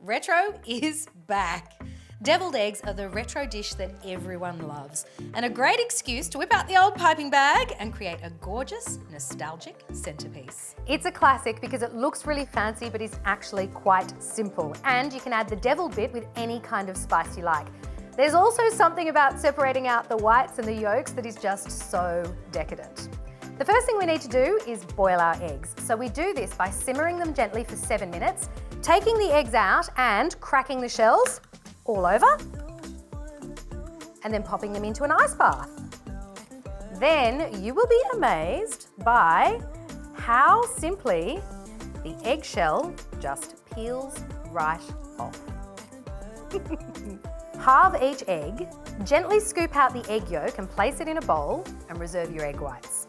Retro is back. Deviled eggs are the retro dish that everyone loves, and a great excuse to whip out the old piping bag and create a gorgeous, nostalgic centerpiece. It's a classic because it looks really fancy, but is actually quite simple. And you can add the deviled bit with any kind of spice you like. There's also something about separating out the whites and the yolks that is just so decadent. The first thing we need to do is boil our eggs. So we do this by simmering them gently for 7 minutes, taking the eggs out and cracking the shells all over, and then popping them into an ice bath. Then you will be amazed by how simply the eggshell just peels right off. Halve each egg, gently scoop out the egg yolk and place it in a bowl and reserve your egg whites.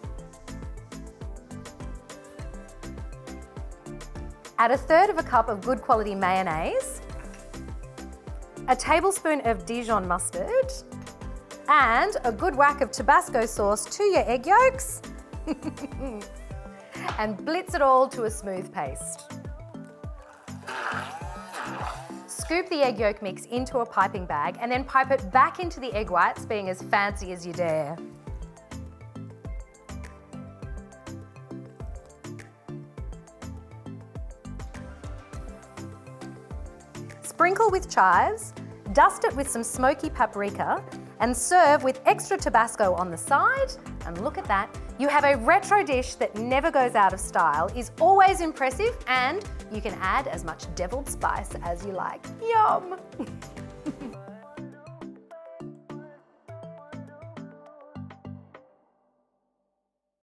Add 1/3 cup of good quality mayonnaise, a tablespoon of Dijon mustard, and a good whack of Tabasco sauce to your egg yolks, and blitz it all to a smooth paste. Scoop the egg yolk mix into a piping bag and then pipe it back into the egg whites, being as fancy as you dare. Sprinkle with chives, dust it with some smoky paprika, and serve with extra Tabasco on the side. And look at that, you have a retro dish that never goes out of style, is always impressive, and you can add as much deviled spice as you like. Yum!